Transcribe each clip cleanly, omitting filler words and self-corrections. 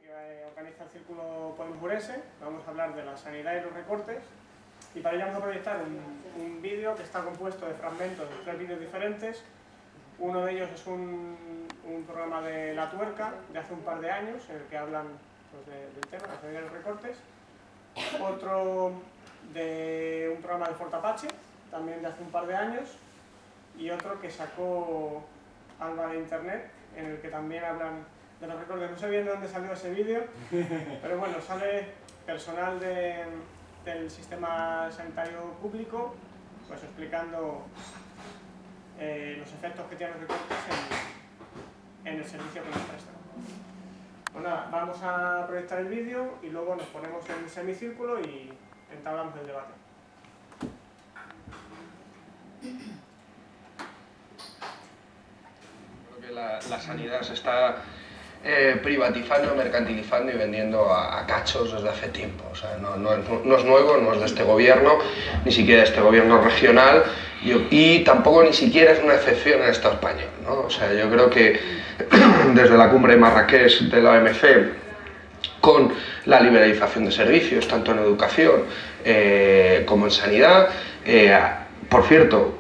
que organiza el Círculo Podemos Urense. Vamos a hablar de la sanidad y los recortes, y para ello vamos a proyectar un vídeo que está compuesto de fragmentos de 3 vídeos diferentes. Uno de ellos es un programa de La Tuerca de hace un par de años, en el que hablan pues, del tema, de la sanidad y los recortes. Otro de un programa de Fort Apache, también de hace un par de años, y otro que sacó Alba de Internet, en el que también hablan de los recortes. No sé bien de dónde salió ese vídeo, pero bueno, sale personal del sistema sanitario público pues explicando los efectos que tienen los recortes en el servicio que nos prestan. Pues nada, vamos a proyectar el vídeo y luego nos ponemos en semicírculo y entablamos el debate. Creo que la sanidad se está privatizando, mercantilizando y vendiendo a cachos desde hace tiempo. O sea, no es nuevo, no es de este gobierno, ni siquiera de este gobierno regional, y tampoco ni siquiera es una excepción en el Estado español, ¿no? O sea, yo creo que desde la cumbre de Marrakech de la OMC, con la liberalización de servicios, tanto en educación como en sanidad, por cierto,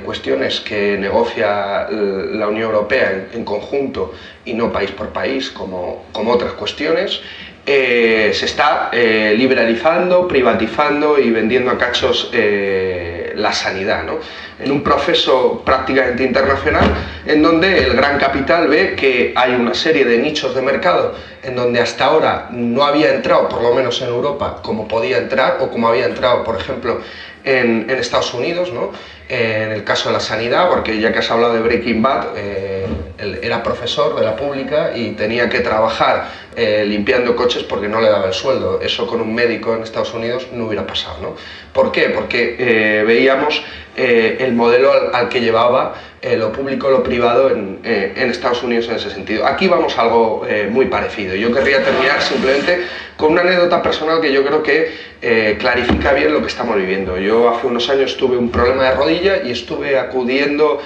cuestiones que negocia la Unión Europea en conjunto y no país por país, como otras cuestiones, se está liberalizando, privatizando y vendiendo a cachos la sanidad, ¿no? En un proceso prácticamente internacional en donde el gran capital ve que hay una serie de nichos de mercado en donde hasta ahora no había entrado, por lo menos en Europa, como podía entrar o como había entrado, por ejemplo, en Estados Unidos, ¿no? En el caso de la sanidad, porque ya que has hablado de Breaking Bad, él era profesor de la pública y tenía que trabajar limpiando coches porque no le daba el sueldo. Eso con un médico en Estados Unidos no hubiera pasado, ¿no? ¿Por qué? Porque veíamos el modelo al que llevaba lo público, lo privado en Estados Unidos en ese sentido. Aquí vamos a algo muy parecido. Yo querría terminar simplemente con una anécdota personal que yo creo que clarifica bien lo que estamos viviendo. Yo hace unos años tuve un problema de rodilla y estuve acudiendo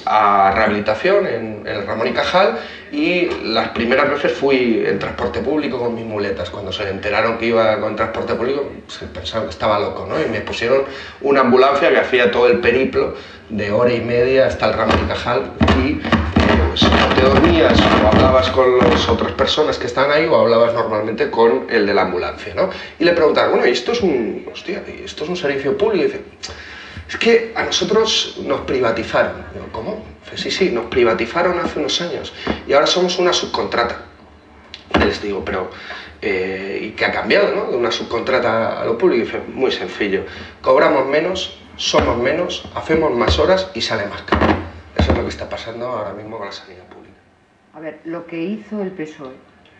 a rehabilitación en el Ramón y Cajal, y las primeras veces fui en transporte público con mis muletas. Cuando se enteraron que iba con transporte público, se pensaron que estaba loco, ¿no? Y me pusieron una ambulancia que hacía todo el periplo de hora y media hasta el Ramón y Cajal, y pues, o te dormías o hablabas con las otras personas que están ahí o hablabas normalmente con el de la ambulancia, ¿no? Y le preguntaron, bueno, ¿y esto es esto es un servicio público? Y dice, es que a nosotros nos privatizaron. Digo, ¿cómo? Dice, sí, nos privatizaron hace unos años y ahora somos una subcontrata. Y les digo, pero ¿y qué ha cambiado, no? De una subcontrata a lo público. Y dice, muy sencillo, cobramos menos, somos menos, hacemos más horas y sale más caro. Eso es lo que está pasando ahora mismo con la sanidad pública. A ver, lo que hizo el PSOE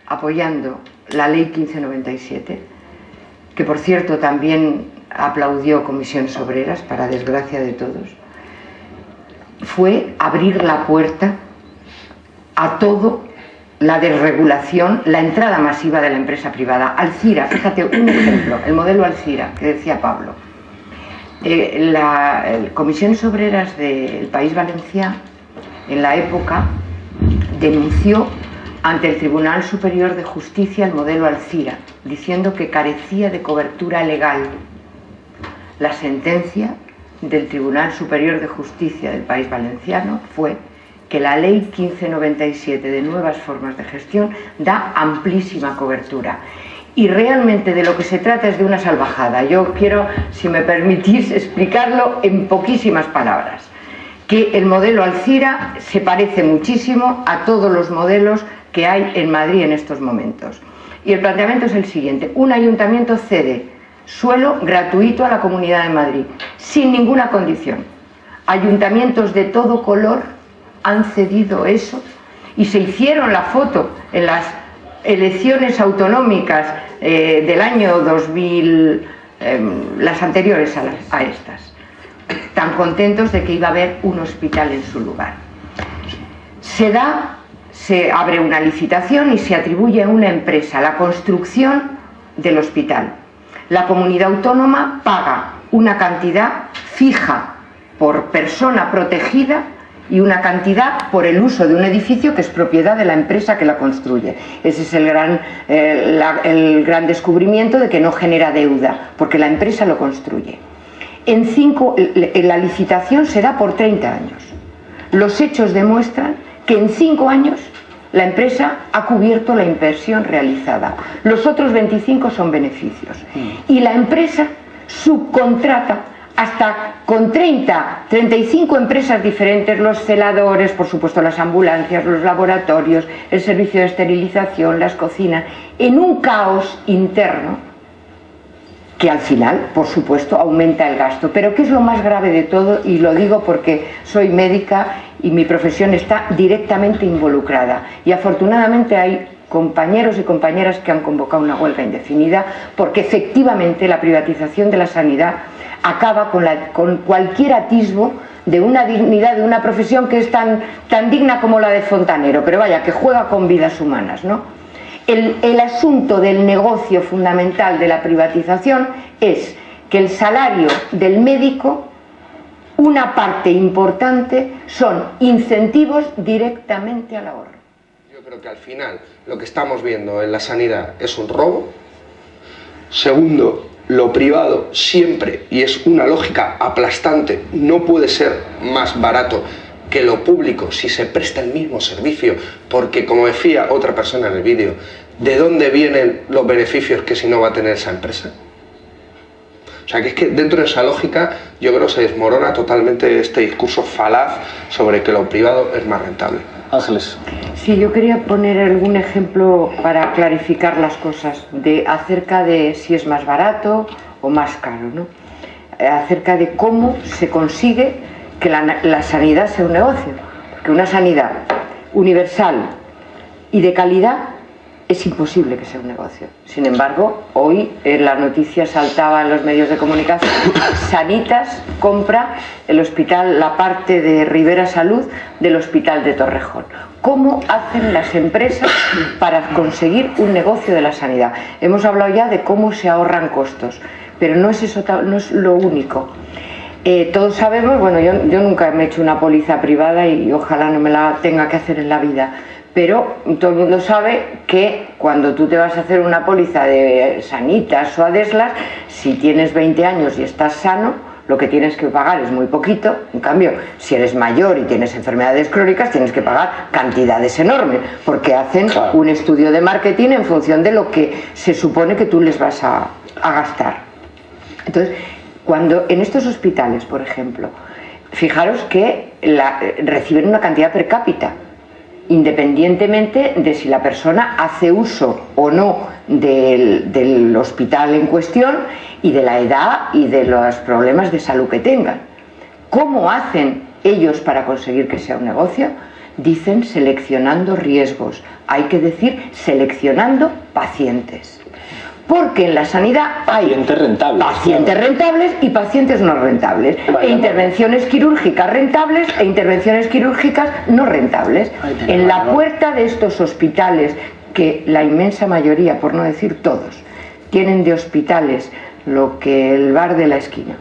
apoyando la ley 1597, que por cierto también aplaudió Comisiones Obreras, para desgracia de todos, fue abrir la puerta a todo, la desregulación, la entrada masiva de la empresa privada. Alcira, fíjate, un ejemplo, el modelo Alcira, que decía Pablo. Comisiones Obreras del País Valencià, en la época, denunció ante el Tribunal Superior de Justicia el modelo Alcira, diciendo que carecía de cobertura legal. La sentencia del Tribunal Superior de Justicia del País Valenciano fue que la ley 1597 de nuevas formas de gestión da amplísima cobertura. Y realmente de lo que se trata es de una salvajada. Yo quiero, si me permitís, explicarlo en poquísimas palabras. Que el modelo Alcira se parece muchísimo a todos los modelos que hay en Madrid en estos momentos. Y el planteamiento es el siguiente: un ayuntamiento cede suelo gratuito a la Comunidad de Madrid, sin ninguna condición. Ayuntamientos de todo color han cedido eso y se hicieron la foto en las elecciones autonómicas del año 2000, las anteriores a estas, tan contentos de que iba a haber un hospital en su lugar. Se abre una licitación y se atribuye a una empresa la construcción del hospital. La comunidad autónoma paga una cantidad fija por persona protegida y una cantidad por el uso de un edificio que es propiedad de la empresa que la construye. Ese es el gran descubrimiento de que no genera deuda, porque la empresa lo construye. La licitación se da por 30 años. Los hechos demuestran que en 5 años la empresa ha cubierto la inversión realizada. Los otros 25 son beneficios. Y la empresa subcontrata hasta con 35 empresas diferentes, los celadores, por supuesto las ambulancias, los laboratorios, el servicio de esterilización, las cocinas, en un caos interno que al final, por supuesto, aumenta el gasto. Pero ¿qué es lo más grave de todo? Y lo digo porque soy médica y mi profesión está directamente involucrada. Y afortunadamente hay compañeros y compañeras que han convocado una huelga indefinida, porque efectivamente la privatización de la sanidad acaba con cualquier atisbo de una dignidad, de una profesión que es tan digna como la de fontanero, pero vaya, que juega con vidas humanas, ¿no? El asunto del negocio fundamental de la privatización es que el salario del médico, una parte importante, son incentivos directamente al ahorro. Yo creo que al final lo que estamos viendo en la sanidad es un robo. Segundo, lo privado siempre, y es una lógica aplastante, no puede ser más barato que lo público si se presta el mismo servicio, porque como decía otra persona en el vídeo, ¿de dónde vienen los beneficios que si no va a tener esa empresa? O sea, que es que dentro de esa lógica yo creo que se desmorona totalmente este discurso falaz sobre que lo privado es más rentable. Ángeles. Sí, yo quería poner algún ejemplo para clarificar las cosas acerca de si es más barato o más caro, ¿no? Acerca de cómo se consigue que la sanidad sea un negocio, porque una sanidad universal y de calidad es imposible que sea un negocio. Sin embargo, hoy en la noticia saltaba en los medios de comunicación: Sanitas compra el hospital, la parte de Rivera Salud del hospital de Torrejón. ¿Cómo hacen las empresas para conseguir un negocio de la sanidad? Hemos hablado ya de cómo se ahorran costos, pero no es eso, no es lo único. Todos sabemos, bueno, yo nunca me he hecho una póliza privada y ojalá no me la tenga que hacer en la vida, pero todo el mundo sabe que cuando tú te vas a hacer una póliza de Sanitas o Adeslas, si tienes 20 años y estás sano, lo que tienes que pagar es muy poquito. En cambio, si eres mayor y tienes enfermedades crónicas, tienes que pagar cantidades enormes, porque hacen un estudio de marketing en función de lo que se supone que tú les vas a gastar. Entonces, cuando en estos hospitales, por ejemplo, fijaros que reciben una cantidad per cápita, independientemente de si la persona hace uso o no del hospital en cuestión y de la edad y de los problemas de salud que tengan. ¿Cómo hacen ellos para conseguir que sea un negocio? Dicen seleccionando riesgos, hay que decir seleccionando pacientes. Porque en la sanidad hay pacientes rentables y pacientes no rentables, e intervenciones quirúrgicas rentables e intervenciones quirúrgicas no rentables. En la puerta de estos hospitales, que la inmensa mayoría, por no decir todos, tienen de hospitales lo que el bar de la esquina.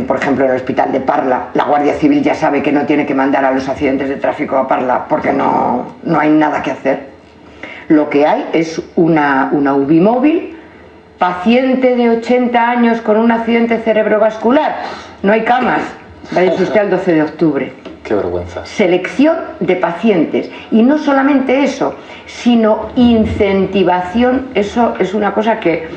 Por ejemplo, en el hospital de Parla, la Guardia Civil ya sabe que no tiene que mandar a los accidentes de tráfico a Parla porque no hay nada que hacer. Lo que hay es una UBI móvil, paciente de 80 años con un accidente cerebrovascular, no hay camas, vaya usted al 12 de octubre. Qué vergüenza. Selección de pacientes, y no solamente eso, sino incentivación. Eso es una cosa que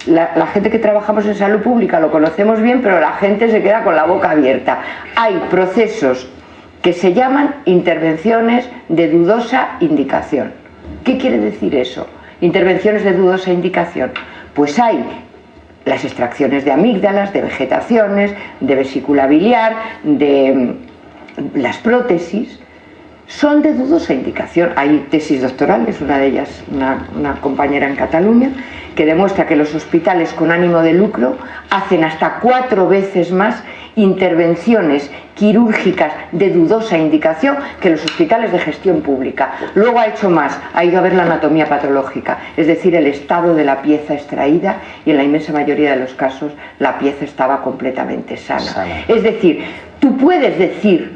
la gente que trabajamos en salud pública lo conocemos bien, pero la gente se queda con la boca abierta. Hay procesos que se llaman intervenciones de dudosa indicación. ¿Qué quiere decir eso? Intervenciones de dudosa indicación. Pues hay las extracciones de amígdalas, de vegetaciones, de vesícula biliar, de las prótesis, son de dudosa indicación. Hay tesis doctorales, una de ellas, una compañera en Cataluña, que demuestra que los hospitales con ánimo de lucro hacen hasta 4 veces más intervenciones quirúrgicas de dudosa indicación que los hospitales de gestión pública. Luego ha hecho más, ha ido a ver la anatomía patológica, es decir, el estado de la pieza extraída, y en la inmensa mayoría de los casos la pieza estaba completamente sana. Es decir, tú puedes decir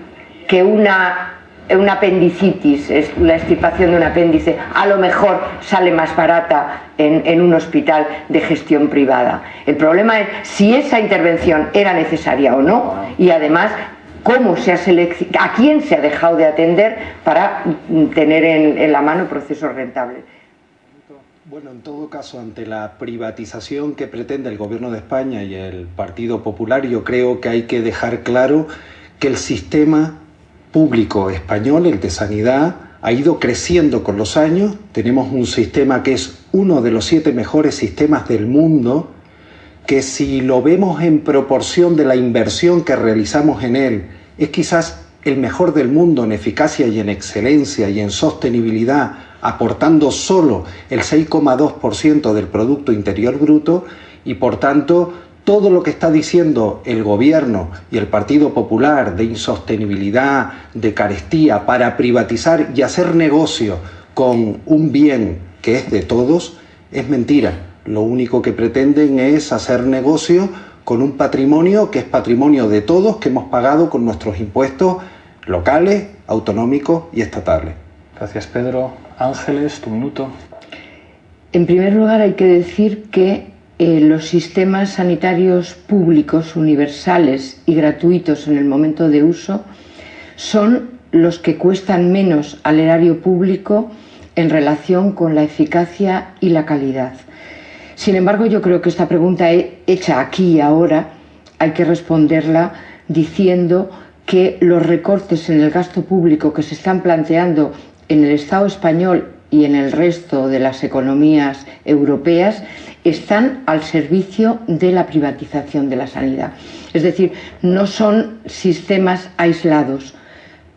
que una apendicitis, la extirpación de un apéndice, a lo mejor sale más barata en un hospital de gestión privada. El problema es si esa intervención era necesaria o no, y además cómo se ha a quién se ha dejado de atender para tener en la mano procesos rentables. Bueno, en todo caso, ante la privatización que pretende el Gobierno de España y el Partido Popular, yo creo que hay que dejar claro que el sistema público español, el de sanidad, ha ido creciendo con los años. Tenemos un sistema que es uno de los 7 mejores sistemas del mundo, que si lo vemos en proporción de la inversión que realizamos en él, es quizás el mejor del mundo en eficacia y en excelencia y en sostenibilidad, aportando solo el 6,2% del Producto Interior Bruto, y por tanto todo lo que está diciendo el Gobierno y el Partido Popular de insostenibilidad, de carestía, para privatizar y hacer negocio con un bien que es de todos, es mentira. Lo único que pretenden es hacer negocio con un patrimonio que es patrimonio de todos, que hemos pagado con nuestros impuestos locales, autonómicos y estatales. Gracias, Pedro. Ángeles, tu minuto. En primer lugar, hay que decir que los sistemas sanitarios públicos, universales y gratuitos en el momento de uso, son los que cuestan menos al erario público en relación con la eficacia y la calidad. Sin embargo, yo creo que esta pregunta hecha aquí y ahora hay que responderla diciendo que los recortes en el gasto público que se están planteando en el Estado español y en el resto de las economías europeas están al servicio de la privatización de la sanidad. Es decir, no son sistemas aislados.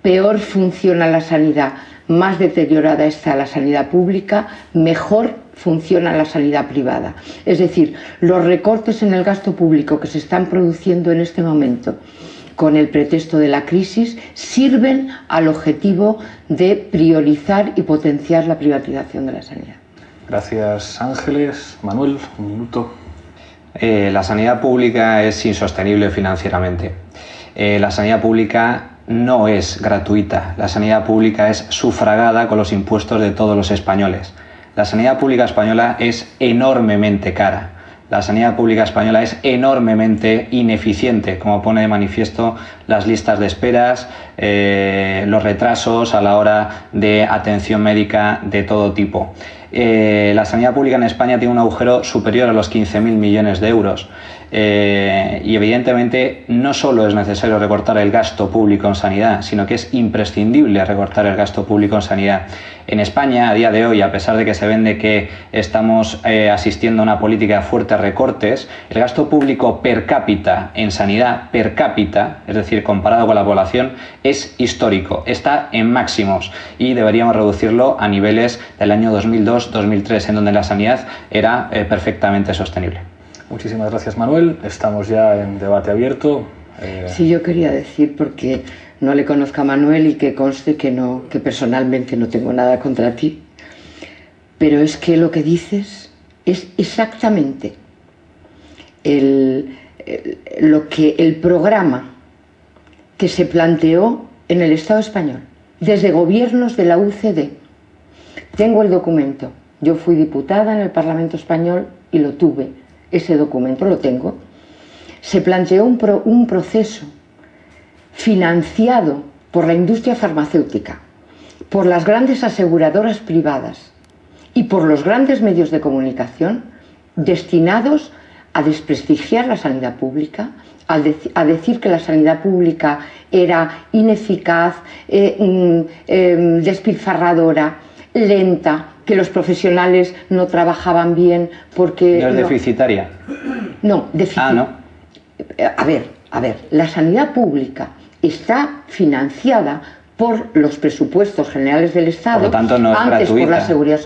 Peor funciona la sanidad, más deteriorada está la sanidad pública, mejor funciona la sanidad privada. Es decir, los recortes en el gasto público que se están produciendo en este momento con el pretexto de la crisis sirven al objetivo de priorizar y potenciar la privatización de la sanidad. Gracias, Ángeles. Manuel, un minuto. La sanidad pública es insostenible financieramente. La sanidad pública no es gratuita. La sanidad pública es sufragada con los impuestos de todos los españoles. La sanidad pública española es enormemente cara. La sanidad pública española es enormemente ineficiente, como pone de manifiesto las listas de esperas, los retrasos a la hora de atención médica de todo tipo. La sanidad pública en España tiene un agujero superior a los 15.000 millones de euros. Y evidentemente no solo es necesario recortar el gasto público en sanidad, sino que es imprescindible recortar el gasto público en sanidad. En España, a día de hoy, a pesar de que se vende que estamos asistiendo a una política de fuertes recortes, el gasto público per cápita en sanidad, per cápita, es decir, comparado con la población, es histórico, está en máximos y deberíamos reducirlo a niveles del año 2002-2003, en donde la sanidad era perfectamente sostenible. Muchísimas gracias, Manuel. Estamos ya en debate abierto. Sí, yo quería decir, porque no le conozco a Manuel y que conste que personalmente no tengo nada contra ti, pero es que lo que dices es exactamente lo que el programa que se planteó en el Estado español, desde gobiernos de la UCD. Tengo el documento. Yo fui diputada en el Parlamento español y lo tuve. Ese documento lo tengo. Se planteó un proceso financiado por la industria farmacéutica, por las grandes aseguradoras privadas y por los grandes medios de comunicación destinados a desprestigiar la sanidad pública, a decir que la sanidad pública era ineficaz, despilfarradora, lenta, que los profesionales no trabajaban bien porque... ¿No es deficitaria? No, deficitaria. Ah, ¿no? A ver, la sanidad pública está financiada por los presupuestos generales del Estado, por lo tanto, no es antes gratuita. Por la seguridad.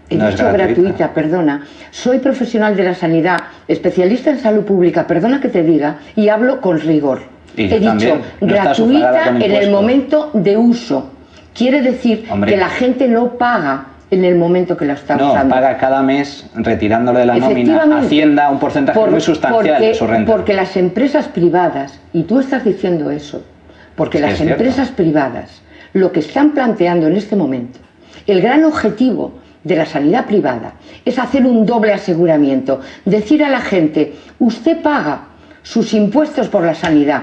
He no dicho gratuita, perdona. Soy profesional de la sanidad, especialista en salud pública, perdona que te diga, y hablo con rigor. Y he dicho gratuita en el momento de uso. Quiere decir que la gente no paga en el momento que la está usando. No, paga cada mes retirándole de la nómina Hacienda un porcentaje muy sustancial de su renta. Porque las empresas privadas, y tú estás diciendo eso, porque las empresas privadas lo que están planteando en este momento, el gran objetivo de la sanidad privada es hacer un doble aseguramiento, decir a la gente, usted paga sus impuestos por la sanidad,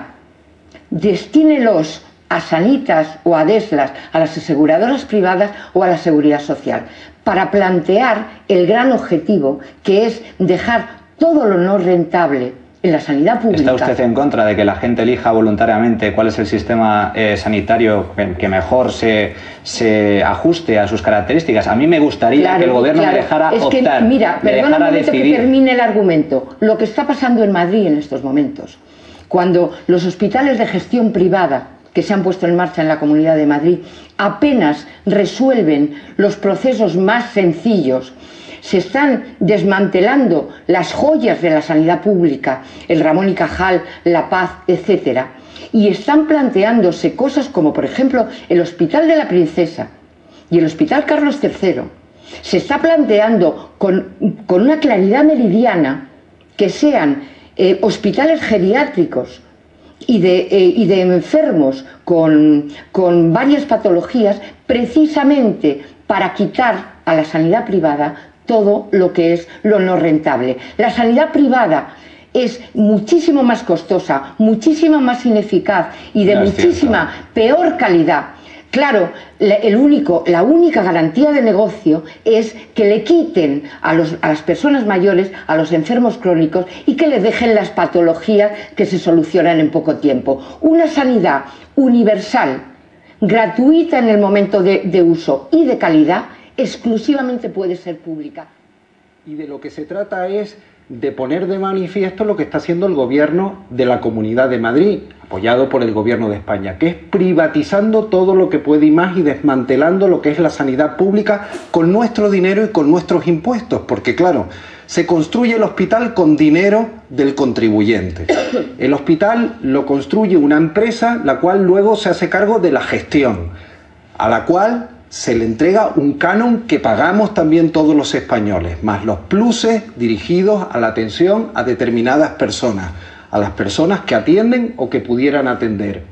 destínelos a Sanitas o a Deslas, a las aseguradoras privadas o a la seguridad social, para plantear el gran objetivo que es dejar todo lo no rentable en la sanidad pública. ¿Está usted en contra de que la gente elija voluntariamente cuál es el sistema sanitario que mejor se ajuste a sus características? A mí me gustaría que el gobierno me dejara optar, mira, me perdona un momento decidir. que termine el argumento. Lo que está pasando en Madrid en estos momentos, cuando los hospitales de gestión privada que se han puesto en marcha en la Comunidad de Madrid apenas resuelven los procesos más sencillos, se están desmantelando las joyas de la sanidad pública, el Ramón y Cajal, La Paz, etcétera, y están planteándose cosas como, por ejemplo, el Hospital de la Princesa y el Hospital Carlos III. Se está planteando con una claridad meridiana que sean hospitales geriátricos y de enfermos con varias patologías, precisamente para quitar a la sanidad privada todo lo que es lo no rentable. La sanidad privada es muchísimo más costosa, muchísimo más ineficaz y de muchísima peor calidad. Claro, la única garantía de negocio es que le quiten a las personas mayores, a los enfermos crónicos, y que le dejen las patologías que se solucionan en poco tiempo. Una sanidad universal, gratuita en el momento de uso y de calidad, exclusivamente puede ser pública. Y de lo que se trata es de poner de manifiesto lo que está haciendo el gobierno de la Comunidad de Madrid, apoyado por el gobierno de España, que es privatizando todo lo que puede y más y desmantelando lo que es la sanidad pública con nuestro dinero y con nuestros impuestos, porque claro, se construye el hospital con dinero del contribuyente. El hospital lo construye una empresa, la cual luego se hace cargo de la gestión, a la cual se le entrega un canon que pagamos también todos los españoles, más los pluses dirigidos a la atención a determinadas personas, a las personas que atienden o que pudieran atender.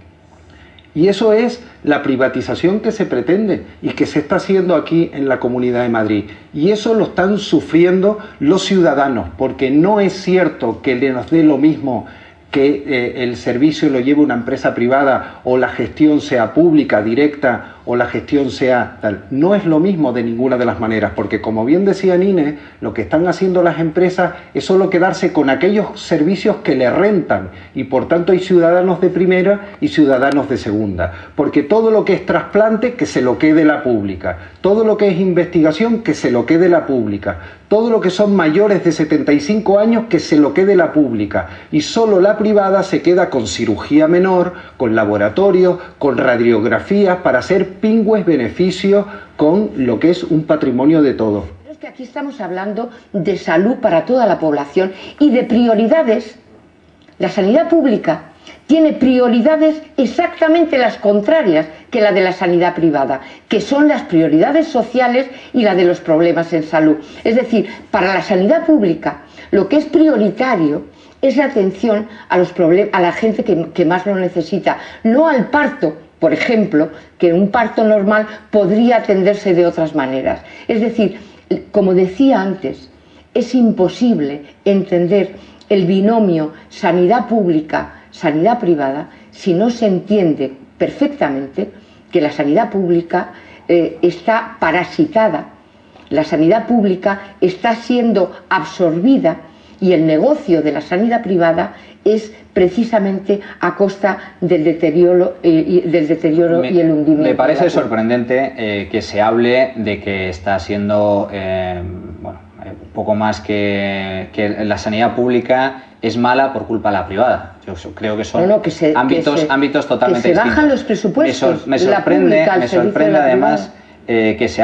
Y eso es la privatización que se pretende y que se está haciendo aquí en la Comunidad de Madrid. Y eso lo están sufriendo los ciudadanos, porque no es cierto que nos dé lo mismo que el servicio lo lleve una empresa privada o la gestión sea pública, directa, o la gestión sea tal. No es lo mismo de ninguna de las maneras, porque como bien decía Nine, lo que están haciendo las empresas es solo quedarse con aquellos servicios que le rentan, y por tanto hay ciudadanos de primera y ciudadanos de segunda, porque todo lo que es trasplante, que se lo quede la pública, todo lo que es investigación, que se lo quede la pública, todo lo que son mayores de 75 años, que se lo quede la pública, y solo la privada se queda con cirugía menor, con laboratorios, con radiografías, para hacer pingües beneficios con lo que es un patrimonio de todos. Es que aquí estamos hablando de salud para toda la población y de prioridades. La sanidad pública tiene prioridades exactamente las contrarias que la de la sanidad privada, que son las prioridades sociales y la de los problemas en salud. Es decir, para la sanidad pública lo que es prioritario es la atención a la gente que más lo necesita, no al parto, por ejemplo, que un parto normal podría atenderse de otras maneras. Es decir, como decía antes, es imposible entender el binomio sanidad pública, sanidad privada, si no se entiende perfectamente que la sanidad pública está parasitada, la sanidad pública está siendo absorbida y el negocio de la sanidad privada es precisamente a costa del deterioro y el hundimiento. Me parece sorprendente que se hable de que está siendo un poco más que la sanidad pública es mala por culpa de la privada. Yo creo que son ámbitos totalmente distintos. Que se bajan distintos. los presupuestos. Me sorprende además que se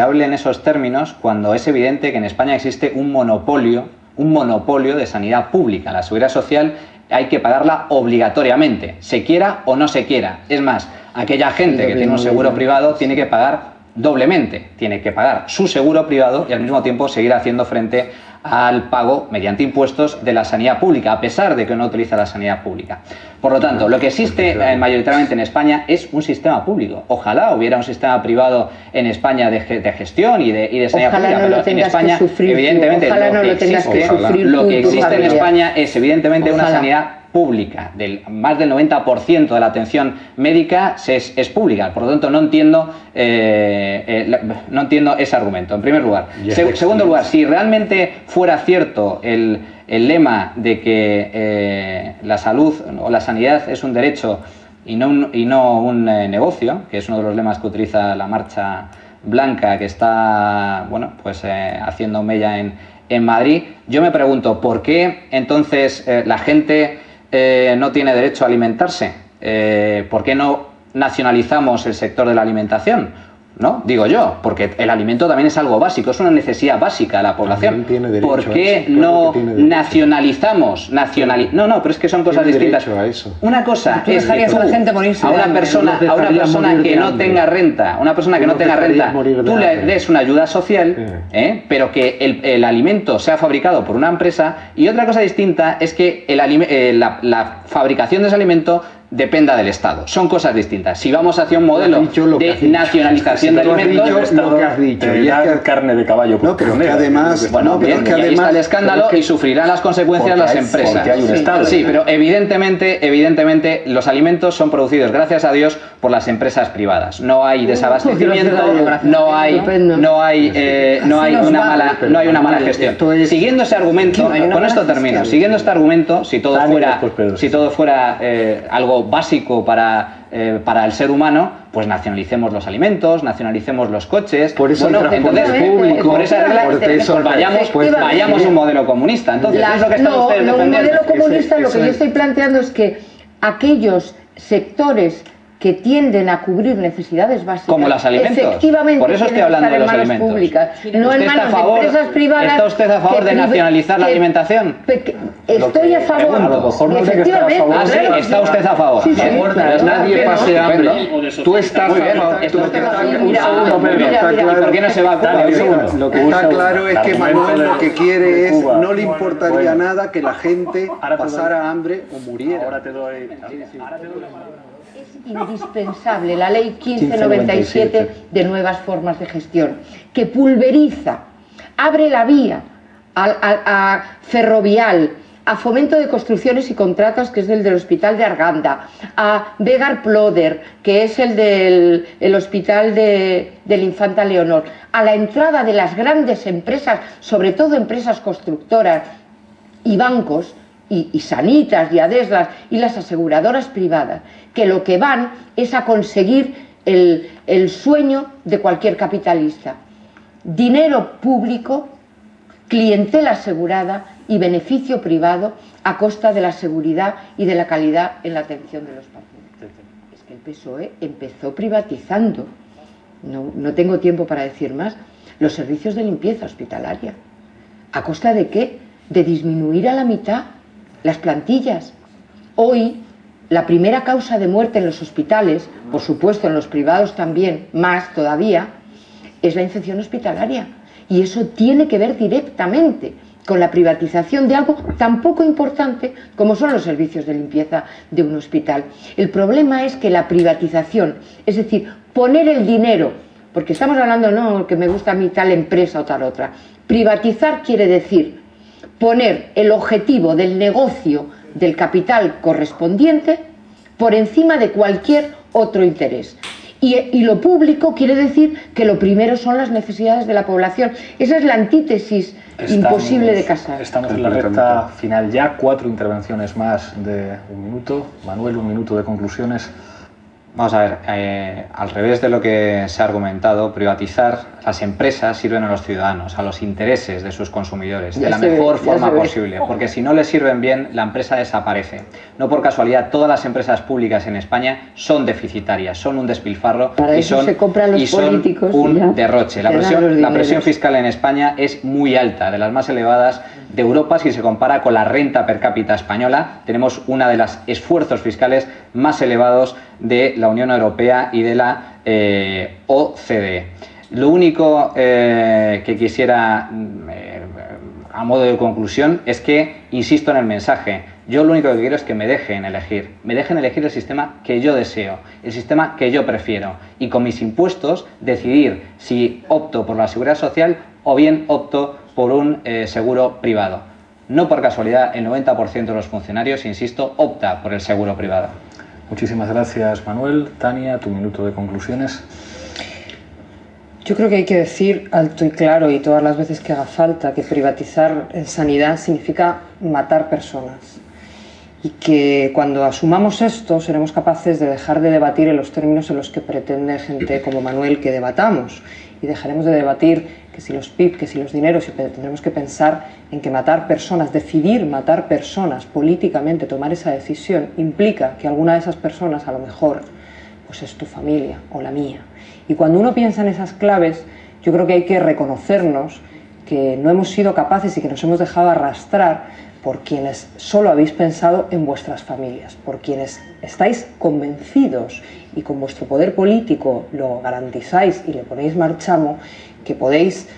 hable en esos términos cuando es evidente que en España existe un monopolio de sanidad pública. La Seguridad Social hay que pagarla obligatoriamente, se quiera o no se quiera. Es más, aquella gente que tiene un seguro privado tiene que pagar doblemente, tiene que pagar su seguro privado y al mismo tiempo seguir haciendo frente al pago mediante impuestos de la sanidad pública, a pesar de que no utiliza la sanidad pública. Por lo tanto, lo que existe mayoritariamente en España es un sistema público. Ojalá hubiera un sistema privado en España de gestión y de sanidad pública, pero en España, evidentemente, lo que existe en España es evidentemente una sanidad pública. Más del 90% de la atención médica es pública. Por lo tanto, no entiendo ese argumento, en primer lugar. Segundo lugar, si realmente fuera cierto el lema de que la salud o la sanidad es un derecho y no un negocio, que es uno de los lemas que utiliza la Marcha Blanca, que está haciendo mella en Madrid, yo me pregunto, ¿por qué entonces la gente no tiene derecho a alimentarse? ¿Por qué no nacionalizamos el sector de la alimentación? ¿No? Digo yo, porque el alimento también es algo básico, es una necesidad básica de la población. ¿Por qué no nacionalizamos? No, pero es que son cosas distintas. Una cosa es que tú, a una persona que no tenga renta, tú le des una ayuda social, pero que el alimento sea fabricado por una empresa, y otra cosa distinta es que la fabricación de ese alimento dependa del Estado. Son cosas distintas. Si vamos hacia un modelo de nacionalización de alimentos, lo que has dicho, y es que carne de caballo. No, pero que además, ahí está el escándalo y sufrirán las consecuencias las empresas. Porque hay un Estado. Sí, pero evidentemente los alimentos son producidos, gracias a Dios, por las empresas privadas. No hay desabastecimiento, no hay una mala gestión. Siguiendo ese argumento, con esto termino. Siguiendo este argumento, si todo fuera algo básico para el ser humano, pues nacionalicemos los alimentos, nacionalicemos los coches. Por eso el transporte público, por esa regla, vayamos a un modelo comunista. Entonces, es lo que están ustedes defendiendo. Un modelo comunista, lo que yo estoy planteando es que aquellos sectores que tienden a cubrir necesidades básicas, como los alimentos, efectivamente, por eso estoy hablando de los alimentos públicas, no en manos de empresas privadas. ¿Está usted a favor de nacionalizar la alimentación? Estoy a favor. A lo mejor no sé que está a favor. ¿Está usted a favor? Sí, sí. Nadie pase hambre. Tú estás a favor. ¿Y por qué no se va a Cuba? Lo que está claro es que Manuel lo que quiere es, no le importaría nada que la gente pasara hambre o muriera. Ahora te doy. Es indispensable la ley 1597 de nuevas formas de gestión, que pulveriza, abre la vía a Ferrovial, a Fomento de Construcciones y Contratas, que es el del Hospital de Arganda, a Vegar Ploder, que es el del Hospital del Infanta Leonor, a la entrada de las grandes empresas, sobre todo empresas constructoras y bancos, y Sanitas y Adeslas y las aseguradoras privadas, que lo que van es a conseguir el sueño de cualquier capitalista: dinero público, clientela asegurada y beneficio privado a costa de la seguridad y de la calidad en la atención de los pacientes. Es que el PSOE empezó privatizando, no tengo tiempo para decir más, los servicios de limpieza hospitalaria. ¿A costa de qué? De disminuir a la mitad las plantillas. Hoy, la primera causa de muerte en los hospitales, por supuesto en los privados también, más todavía, es la infección hospitalaria. Y eso tiene que ver directamente con la privatización de algo tan poco importante como son los servicios de limpieza de un hospital. El problema es que la privatización, es decir, poner el dinero, porque estamos hablando, no, que me gusta a mí tal empresa o tal otra. Privatizar quiere decir poner el objetivo del negocio del capital correspondiente por encima de cualquier otro interés. Y lo público quiere decir que lo primero son las necesidades de la población. Esa es la antítesis imposible de casar. Estamos en la recta final ya, 4 intervenciones más de 1 minuto. Manuel, 1 minuto de conclusiones. Vamos a ver, al revés de lo que se ha argumentado, privatizar las empresas sirven a los ciudadanos, a los intereses de sus consumidores, de la mejor forma posible, porque si no les sirven bien, la empresa desaparece. No por casualidad, todas las empresas públicas en España son deficitarias, son un despilfarro y son un derroche. La presión fiscal en España es muy alta, de las más elevadas de Europa. Si se compara con la renta per cápita española, tenemos uno de los esfuerzos fiscales más elevados de la Unión Europea y de la OCDE. Lo único que quisiera, a modo de conclusión, es que, insisto en el mensaje, yo lo único que quiero es que me dejen elegir el sistema que yo deseo, el sistema que yo prefiero, y con mis impuestos decidir si opto por la seguridad social o bien opto por un seguro privado. No por casualidad, el 90% de los funcionarios, insisto, opta por el seguro privado. Muchísimas gracias, Manuel. Tania, tu minuto de conclusiones. Yo creo que hay que decir alto y claro, y todas las veces que haga falta, que privatizar sanidad significa matar personas. Y que cuando asumamos esto seremos capaces de dejar de debatir en los términos en los que pretende gente como Manuel que debatamos. Y dejaremos de debatir que si los PIB, que si los dineros, y tendremos que pensar en que matar personas, decidir matar personas políticamente, tomar esa decisión, implica que alguna de esas personas a lo mejor pues es tu familia o la mía. Y cuando uno piensa en esas claves, yo creo que hay que reconocernos que no hemos sido capaces y que nos hemos dejado arrastrar por quienes solo habéis pensado en vuestras familias, por quienes estáis convencidos y con vuestro poder político lo garantizáis y le ponéis marchamo, que podéis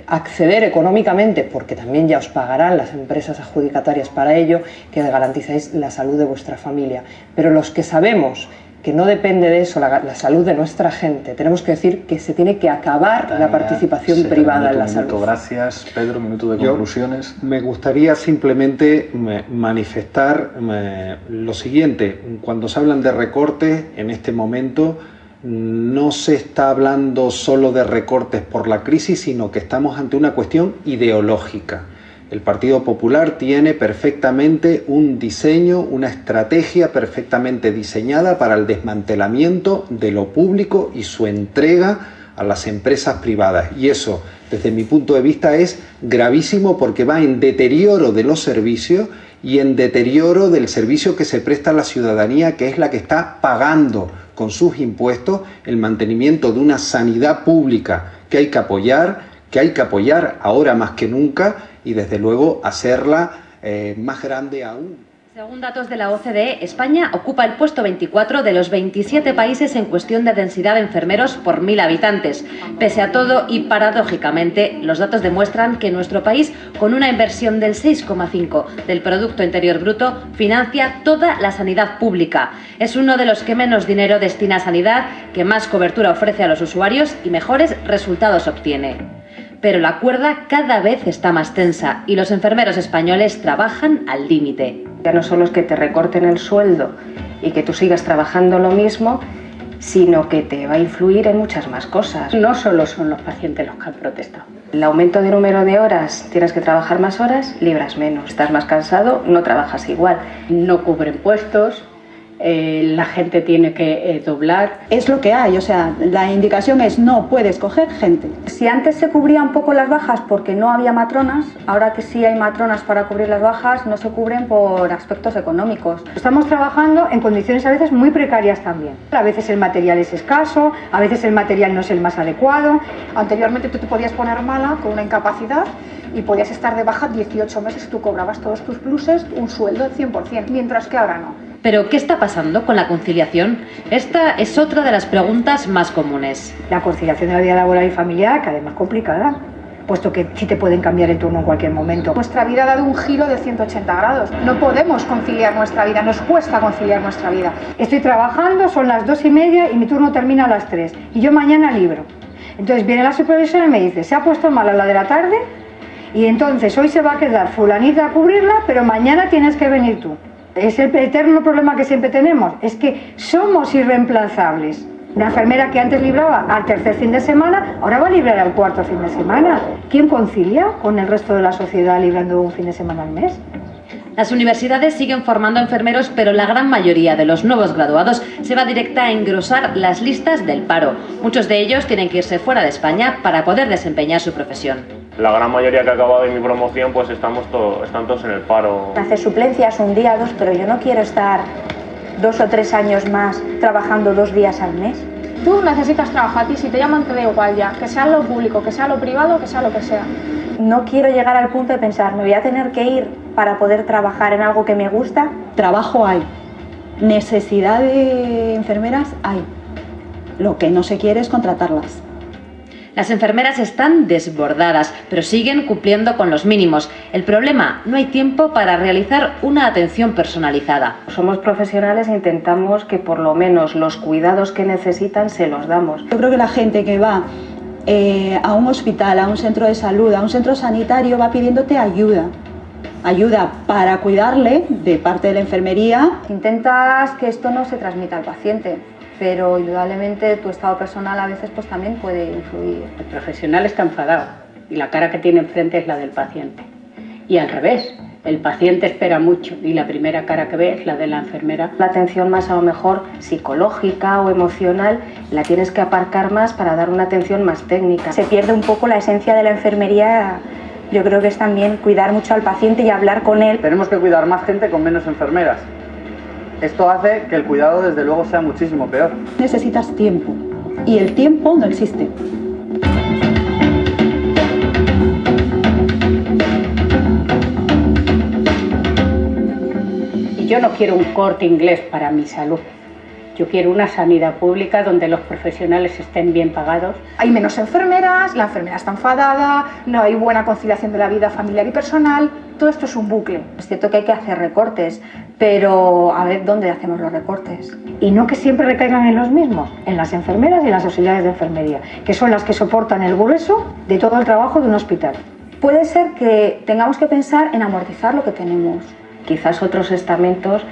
acceder económicamente, porque también ya os pagarán las empresas adjudicatarias para ello, que garantizáis la salud de vuestra familia. Pero los que sabemos que no depende de eso la salud de nuestra gente, tenemos que decir que se tiene que acabar la participación privada en la salud. Gracias. Pedro, minuto de conclusiones. Me gustaría simplemente manifestar lo siguiente. Cuando se hablan de recortes, en este momento no se está hablando solo de recortes por la crisis, sino que estamos ante una cuestión ideológica. El Partido Popular tiene perfectamente un diseño, una estrategia perfectamente diseñada para el desmantelamiento de lo público y su entrega a las empresas privadas. Y eso, desde mi punto de vista, es gravísimo porque va en deterioro de los servicios y en deterioro del servicio que se presta a la ciudadanía, que es la que está pagando con sus impuestos el mantenimiento de una sanidad pública que hay que apoyar ahora más que nunca, y desde luego hacerla más grande aún. Según datos de la OCDE, España ocupa el puesto 24 de los 27 países en cuestión de densidad de enfermeros por 1000 habitantes. Pese a todo y paradójicamente, los datos demuestran que nuestro país, con una inversión del 6,5% del Producto Interior Bruto, financia toda la sanidad pública. Es uno de los que menos dinero destina a sanidad, que más cobertura ofrece a los usuarios y mejores resultados obtiene. Pero la cuerda cada vez está más tensa y los enfermeros españoles trabajan al límite. Ya no solo es que te recorten el sueldo y que tú sigas trabajando lo mismo, sino que te va a influir en muchas más cosas. No solo son los pacientes los que han protestado. El aumento de número de horas, tienes que trabajar más horas, libras menos. Estás más cansado, no trabajas igual. No cubren puestos. La gente tiene que doblar. Es lo que hay, o sea, la indicación es no puedes coger gente. Si antes se cubría un poco las bajas porque no había matronas, ahora que sí hay matronas para cubrir las bajas, no se cubren por aspectos económicos. Estamos trabajando en condiciones a veces muy precarias también. A veces el material es escaso, a veces el material no es el más adecuado. Anteriormente tú te podías poner mala con una incapacidad y podías estar de baja 18 meses, tú cobrabas todos tus pluses, un sueldo del 100%, mientras que ahora no. ¿Pero qué está pasando con la conciliación? Esta es otra de las preguntas más comunes. La conciliación de la vida laboral y familiar cada vez más complicada, puesto que sí te pueden cambiar el turno en cualquier momento. Nuestra vida ha dado un giro de 180 grados. No podemos conciliar nuestra vida, nos cuesta conciliar nuestra vida. Estoy trabajando, son las 2:30 y mi turno termina a las 3 y yo mañana libro. Entonces viene la supervisora y me dice, se ha puesto mal a la de la tarde y entonces hoy se va a quedar fulanita a cubrirla, pero mañana tienes que venir tú. Es el eterno problema que siempre tenemos, es que somos irreemplazables. Una enfermera que antes libraba al tercer fin de semana, ahora va a librar al cuarto fin de semana. ¿Quién concilia con el resto de la sociedad librando un fin de semana al mes? Las universidades siguen formando enfermeros, pero la gran mayoría de los nuevos graduados se va directa a engrosar las listas del paro. Muchos de ellos tienen que irse fuera de España para poder desempeñar su profesión. La gran mayoría que ha acabado en mi promoción, pues están todos en el paro. Hacer suplencias un día, dos, pero yo no quiero estar 2 o 3 años más trabajando 2 días al mes. Tú necesitas trabajo, a ti si te llaman te da igual ya, que sea lo público, que sea lo privado, que sea lo que sea. No quiero llegar al punto de pensar, me voy a tener que ir para poder trabajar en algo que me gusta. Trabajo hay, necesidad de enfermeras hay, lo que no se quiere es contratarlas. Las enfermeras están desbordadas, pero siguen cumpliendo con los mínimos. El problema, no hay tiempo para realizar una atención personalizada. Somos profesionales e intentamos que por lo menos los cuidados que necesitan se los damos. Yo creo que la gente que va a un hospital, a un centro de salud, a un centro sanitario, va pidiéndote ayuda para cuidarle de parte de la enfermería. Intentas que esto no se transmita al paciente, pero indudablemente tu estado personal a veces pues también puede influir. El profesional está enfadado y la cara que tiene enfrente es la del paciente. Y al revés, el paciente espera mucho y la primera cara que ve es la de la enfermera. La atención más a lo mejor psicológica o emocional la tienes que aparcar más para dar una atención más técnica. Se pierde un poco la esencia de la enfermería. Yo creo que es también cuidar mucho al paciente y hablar con él. Tenemos que cuidar más gente con menos enfermeras. Esto hace que el cuidado desde luego sea muchísimo peor. Necesitas tiempo y el tiempo no existe. Y yo no quiero un Corte Inglés para mi salud. Yo quiero una sanidad pública donde los profesionales estén bien pagados. Hay menos enfermeras, la enfermera está enfadada, no hay buena conciliación de la vida familiar y personal. Todo esto es un bucle. Es cierto que hay que hacer recortes, pero a ver dónde hacemos los recortes. Y no que siempre recaigan en los mismos, en las enfermeras y en las auxiliares de enfermería, que son las que soportan el grueso de todo el trabajo de un hospital. Puede ser que tengamos que pensar en amortizar lo que tenemos. Quizás otros estamentos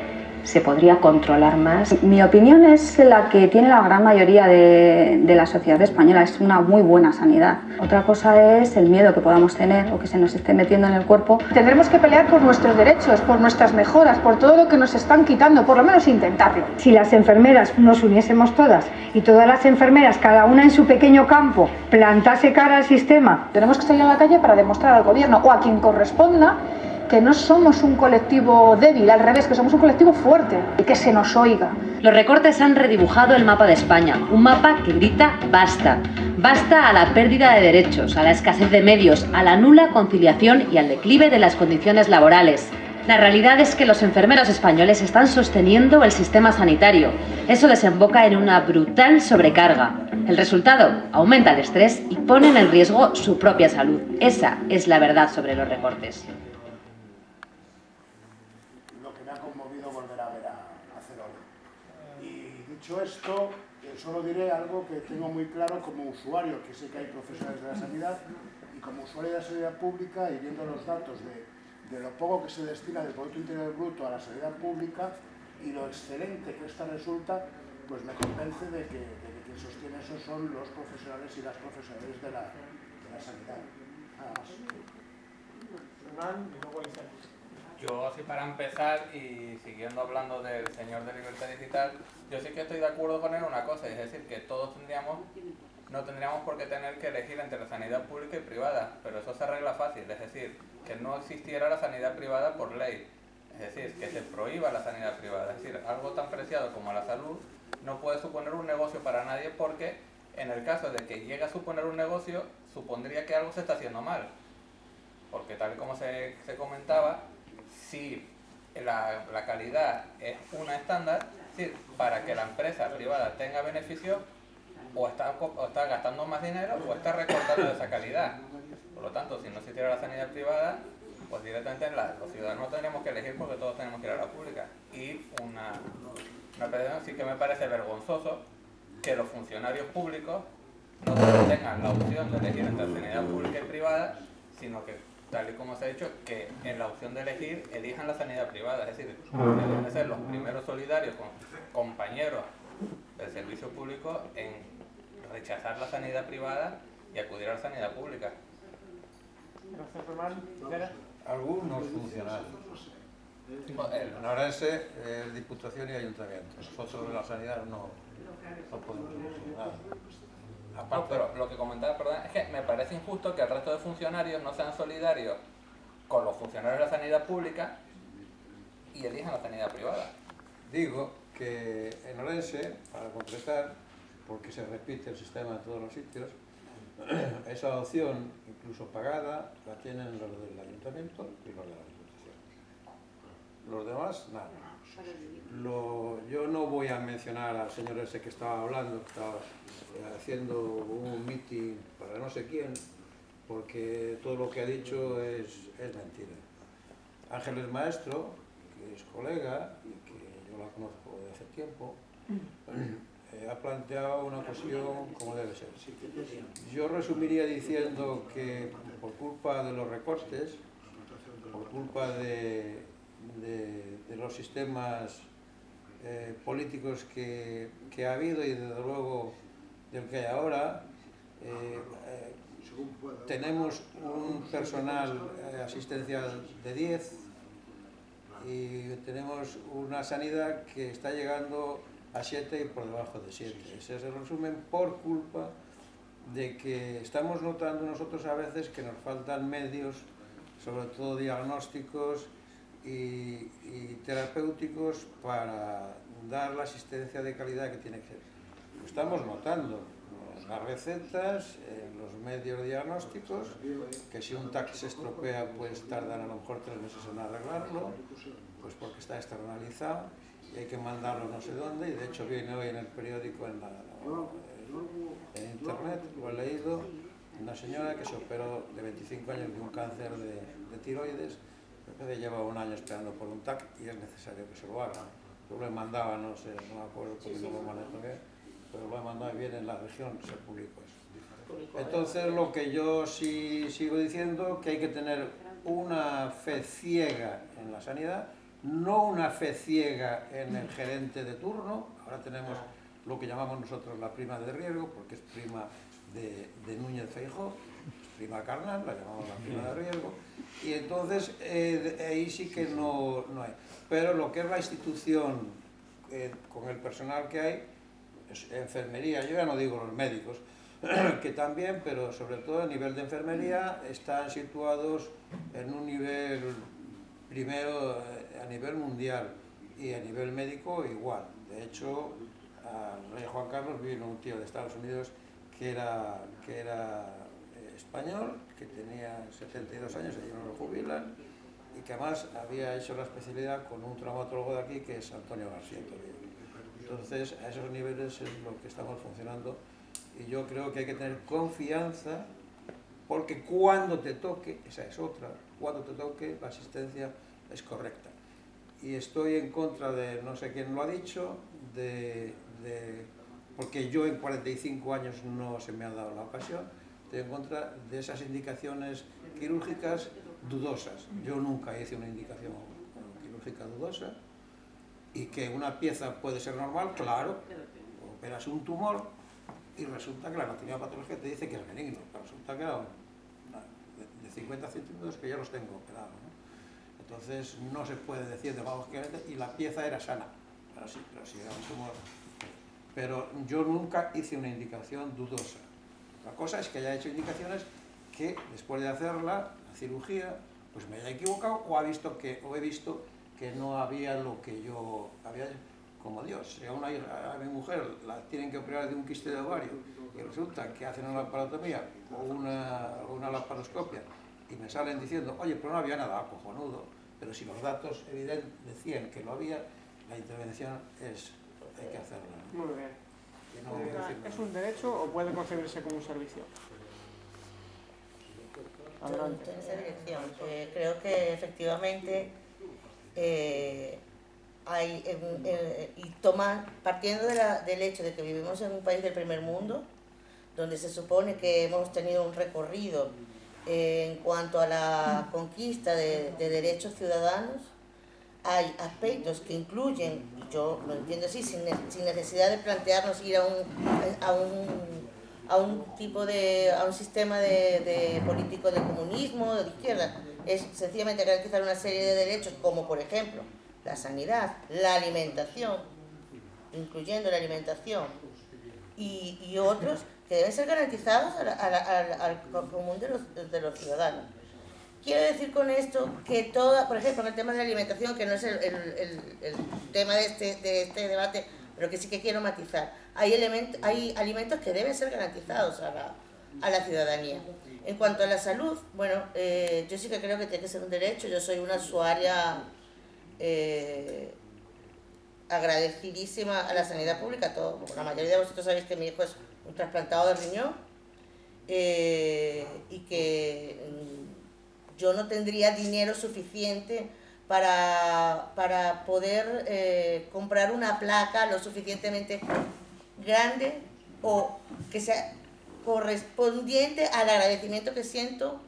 se podría controlar más. Mi opinión es la que tiene la gran mayoría de la sociedad española, es una muy buena sanidad. Otra cosa es el miedo que podamos tener o que se nos esté metiendo en el cuerpo. Tendremos que pelear por nuestros derechos, por nuestras mejoras, por todo lo que nos están quitando, por lo menos intentarlo. Si las enfermeras nos uniésemos todas y todas las enfermeras, cada una en su pequeño campo, plantase cara al sistema. Tenemos que salir a la calle para demostrar al gobierno o a quien corresponda que no somos un colectivo débil, al revés, que somos un colectivo fuerte y que se nos oiga. Los recortes han redibujado el mapa de España, un mapa que grita basta. Basta a la pérdida de derechos, a la escasez de medios, a la nula conciliación y al declive de las condiciones laborales. La realidad es que los enfermeros españoles están sosteniendo el sistema sanitario. Eso desemboca en una brutal sobrecarga. El resultado, aumenta el estrés y pone en riesgo su propia salud. Esa es la verdad sobre los recortes. Dicho esto, solo diré algo que tengo muy claro como usuario, que sé que hay profesionales de la sanidad, y como usuario de la sanidad pública, y viendo los datos de lo poco que se destina del Producto Interior Bruto a la sanidad pública y lo excelente que esta resulta, pues me convence de que quien sostiene eso son los profesionales y las profesionales de la sanidad. Nada más. Yo, así para empezar, y siguiendo hablando del señor de Libertad Digital, yo sí que estoy de acuerdo con él en una cosa, es decir, que todos no tendríamos por qué tener que elegir entre la sanidad pública y privada, pero eso se arregla fácil, es decir, que no existiera la sanidad privada por ley, es decir, que se prohíba la sanidad privada, es decir, algo tan preciado como la salud no puede suponer un negocio para nadie porque en el caso de que llegue a suponer un negocio, supondría que algo se está haciendo mal, porque tal como se comentaba, si la calidad es una estándar, es decir, para que la empresa privada tenga beneficio, o está gastando más dinero o está recortando esa calidad. Por lo tanto, si no existiera la sanidad privada, pues directamente los ciudadanos tendríamos que elegir porque todos tenemos que ir a la pública. Y una predicción sí que me parece vergonzoso que los funcionarios públicos no solo tengan la opción de elegir entre sanidad pública y privada, sino que, tal y como se ha dicho, que en la opción de elegir elijan la sanidad privada, es decir, deben de ser los primeros solidarios con compañeros del servicio público en rechazar la sanidad privada y acudir a la sanidad pública. Algunos funcionarios En Orense es Diputación y Ayuntamiento. Nosotros de la sanidad no podemos decir nada. No, pero lo que comentaba, perdón, es que me parece injusto que el resto de funcionarios no sean solidarios con los funcionarios de la sanidad pública y elijan la sanidad privada. Digo que en Orense, para completar, porque se repite el sistema en todos los sitios, esa opción, incluso pagada, la tienen los del Ayuntamiento y los de la Diputación. Los demás, nada. Yo no voy a mencionar al señor ese que estaba hablando, que estaba haciendo un meeting para no sé quién, porque todo lo que ha dicho es mentira. Ángeles Maestro, que es colega y que yo la conozco de hace tiempo, ha planteado una cuestión como debe ser. Yo resumiría diciendo que por culpa de los recortes, por culpa de los sistemas políticos que ha habido y desde luego del que hay ahora, tenemos un personal asistencial de 10 y tenemos una sanidad que está llegando a 7 y por debajo de 7. Ese se resumen por culpa de que estamos notando nosotros a veces que nos faltan medios, sobre todo diagnósticos y terapéuticos, para dar la asistencia de calidad que tiene que ser. Lo estamos notando en las recetas, en los medios diagnósticos, que si un TAC se estropea pues tardan a lo mejor 3 meses en arreglarlo, pues porque está externalizado y hay que mandarlo no sé dónde, y de hecho viene hoy en el periódico, en internet, lo he leído, una señora que se operó de 25 años de un cáncer de tiroides, que lleva 1 año esperando por un TAC y es necesario que se lo haga. Yo lo he mandado, no sé, no me acuerdo porque no lo manejo bien, pero lo he mandado y viene en la región, se publicó eso. Entonces lo que yo sí sigo diciendo, que hay que tener una fe ciega en la sanidad, no una fe ciega en el gerente de turno. Ahora tenemos lo que llamamos nosotros la prima de riesgo, porque es prima de Núñez Feijóo, es prima carnal, la llamamos la prima de riesgo, y entonces ahí sí que no hay. Pero lo que es la institución, con el personal que hay, es enfermería, yo ya no digo los médicos, que también, pero sobre todo a nivel de enfermería, están situados en un nivel, primero a nivel mundial y a nivel médico igual. De hecho, al rey Juan Carlos vino un tío de Estados Unidos que era español, que tenía 72 años, allí no lo jubilan, y que además había hecho la especialidad con un traumatólogo de aquí, que es Antonio García Toledo. Entonces, a esos niveles es lo que estamos funcionando, y yo creo que hay que tener confianza, porque cuando te toque, esa es otra, cuando te toque la asistencia es correcta. Y estoy en contra de, no sé quién lo ha dicho, porque yo en 45 años no se me ha dado la ocasión, estoy en contra de esas indicaciones quirúrgicas dudosas. Yo nunca hice una indicación quirúrgica dudosa, y que una pieza puede ser normal, claro, operas un tumor y resulta que la anatomía patológica te dice que es benigno, pero resulta que era de 50 centímetros que ya los tengo operados, ¿no? Entonces no se puede decir demagógicamente, y la pieza era sana, pero sí era un tumor. Pero yo nunca hice una indicación dudosa. La cosa es que haya hecho indicaciones que después de hacerla, la cirugía, pues me haya equivocado o he visto que no había lo que yo había hecho. Como Dios, si a mi mujer la tienen que operar de un quiste de ovario y resulta que hacen una laparotomía o una laparoscopia y me salen diciendo, oye, pero no había nada, cojonudo, pero si los datos evidentes decían que no había, la intervención hay que hacerla, ¿no? Muy bien. No, ¿es un derecho o puede concebirse como un servicio? Adelante. En esa dirección, creo que efectivamente partiendo del hecho de que vivimos en un país del primer mundo, donde se supone que hemos tenido un recorrido en cuanto a la conquista de derechos ciudadanos, hay aspectos que incluyen, yo lo entiendo así, sin necesidad de plantearnos ir a un sistema de político de comunismo, de izquierda, es sencillamente garantizar una serie de derechos, como por ejemplo la sanidad, la alimentación, incluyendo la alimentación, y otros que deben ser garantizados al común de los ciudadanos. Quiero decir con esto que toda, por ejemplo, en el tema de la alimentación, que no es el tema de este debate, pero que sí que quiero matizar, hay alimentos que deben ser garantizados a la ciudadanía. En cuanto a la salud, bueno, yo sí que creo que tiene que ser un derecho. Yo soy una usuaria agradecidísima a la sanidad pública. La mayoría de vosotros sabéis que mi hijo es un trasplantado de riñón y que yo no tendría dinero suficiente para poder comprar una placa lo suficientemente grande o que sea correspondiente al agradecimiento que siento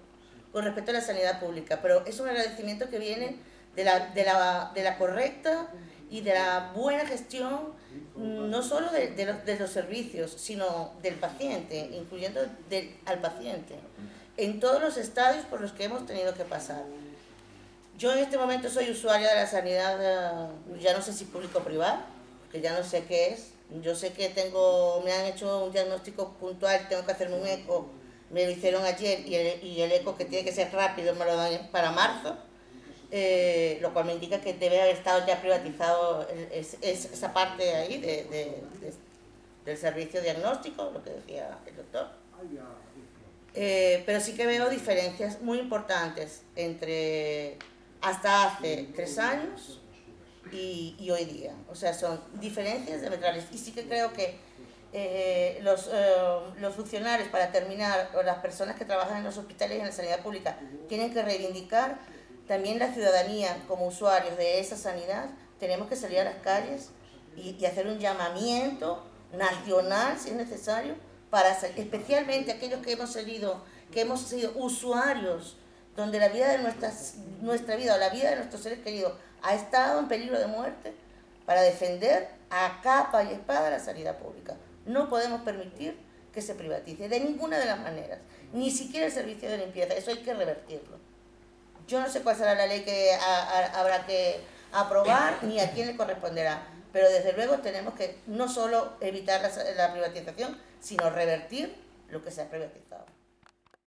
con respecto a la sanidad pública, pero es un agradecimiento que viene de la correcta y de la buena gestión, no solo de los servicios, sino del paciente, incluyendo al paciente, en todos los estadios por los que hemos tenido que pasar. Yo en este momento soy usuaria de la sanidad, ya no sé si público o privado, porque ya no sé qué es. Yo sé que me han hecho un diagnóstico puntual, tengo que hacerme un eco, me lo hicieron ayer y el eco, que tiene que ser rápido, me lo dan para marzo, lo cual me indica que debe haber estado ya privatizado esa parte de ahí del servicio diagnóstico, lo que decía el doctor. Pero sí que veo diferencias muy importantes entre hasta hace 3 años y hoy día. O sea, son diferencias diametrales. Y sí que creo que los funcionarios, para terminar, o las personas que trabajan en los hospitales y en la sanidad pública, tienen que reivindicar también la ciudadanía como usuarios de esa sanidad. Tenemos que salir a las calles y hacer un llamamiento nacional, si es necesario, especialmente aquellos que hemos sido usuarios, donde la vida de nuestra vida o la vida de nuestros seres queridos ha estado en peligro de muerte, para defender a capa y espada la sanidad pública. No podemos permitir que se privatice de ninguna de las maneras, ni siquiera el servicio de limpieza. Eso hay que revertirlo. Yo no sé cuál será la ley que habrá que aprobar ni a quién le corresponderá, pero desde luego tenemos que no solo evitar la privatización, sino revertir lo que se ha privatizado.